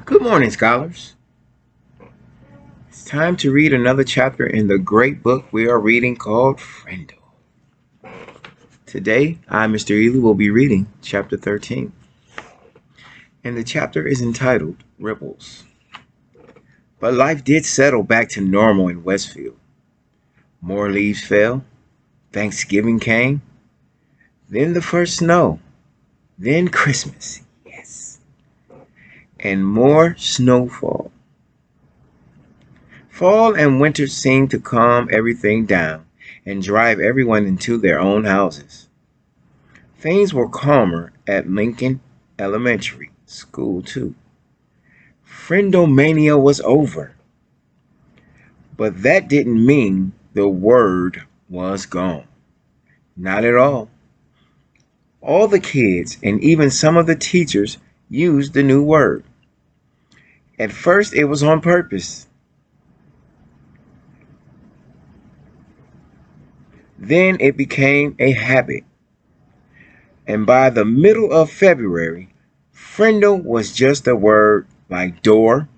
Good morning, scholars. It's time to read another chapter in the great book we are reading called Frindle. Today, I, Mr. Ealy, will be reading chapter 13. And the chapter is entitled Ripples. But life did settle back to normal in Westfield. More leaves fell. Thanksgiving came. Then the first snow. Then Christmas. Yes. And more snowfall. Fall and winter seemed to calm everything down and drive everyone into their own houses. Things were calmer at Lincoln Elementary School, too. Frindle mania was over. But that didn't mean the word was gone. Not at all. All the kids and even some of the teachers used the new word. At first, it was on purpose. Then it became a habit. And by the middle of February, Frindle was just a word like door,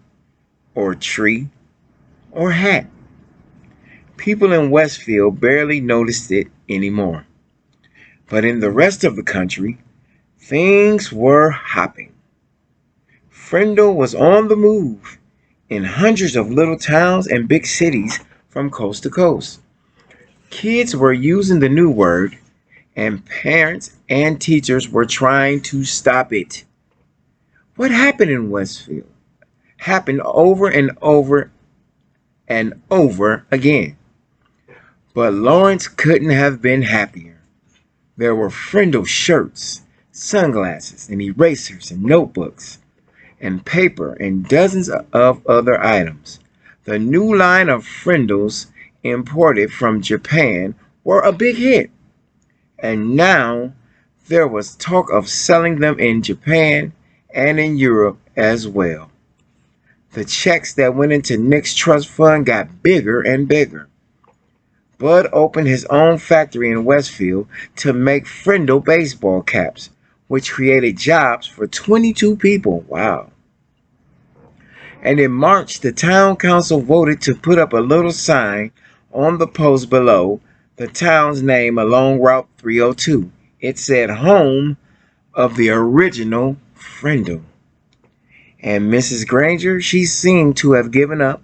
or tree, or hat. People in Westfield barely noticed it anymore. But in the rest of the country, things were hopping. Frindle was on the move in hundreds of little towns and big cities from coast to coast. Kids were using the new word, and parents and teachers were trying to stop it. What happened in Westfield happened over and over and over again. But Lawrence couldn't have been happier. There were Frindle shirts, sunglasses, and erasers and notebooks, and paper and dozens of other items. The new line of Frindles imported from Japan were a big hit. And now there was talk of selling them in Japan and in Europe as well. The checks that went into Nick's trust fund got bigger and bigger. Bud opened his own factory in Westfield to make Frindle baseball caps, which created jobs for 22 people. Wow. And in March, the town council voted to put up a little sign on the post below the town's name along Route 302. It said home of the original Frindle. And Mrs. Granger, she seemed to have given up,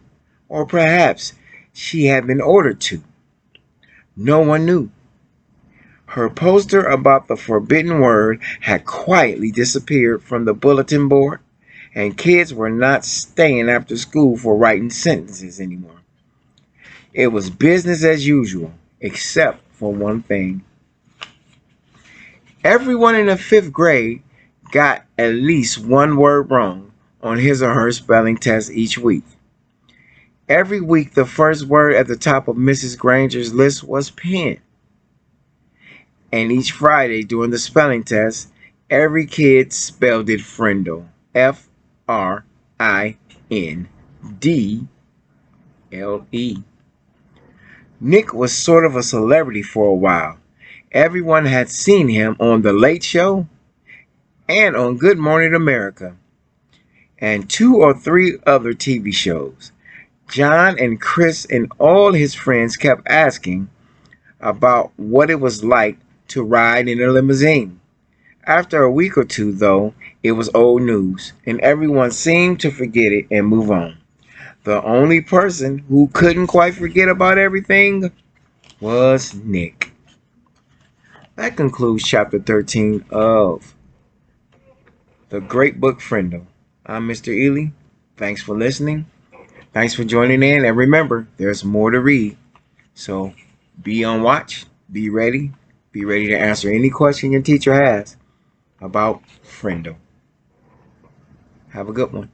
or perhaps she had been ordered to. No one knew. Her poster about the forbidden word had quietly disappeared from the bulletin board, and kids were not staying after school for writing sentences anymore. It was business as usual, except for one thing. Everyone in the 5th grade got at least one word wrong on his or her spelling test each week. Every week, the first word at the top of Mrs. Granger's list was pen. And each Friday during the spelling test, every kid spelled it Frindle. Frindle. Nick was sort of a celebrity for a while. Everyone had seen him on The Late Show and on Good Morning America, and 2 or 3 other TV shows. John and Chris and all his friends kept asking about what it was like to ride in a limousine. After a week or two, though, it was old news, and everyone seemed to forget it and move on. The only person who couldn't quite forget about everything was Nick. That concludes chapter 13 of the great book Frindle. I'm Mr. Ealy. Thanks for listening. Thanks for joining in. And remember, there's more to read. So be on watch. Be ready. Be ready to answer any question your teacher has about Frindle. Have a good one.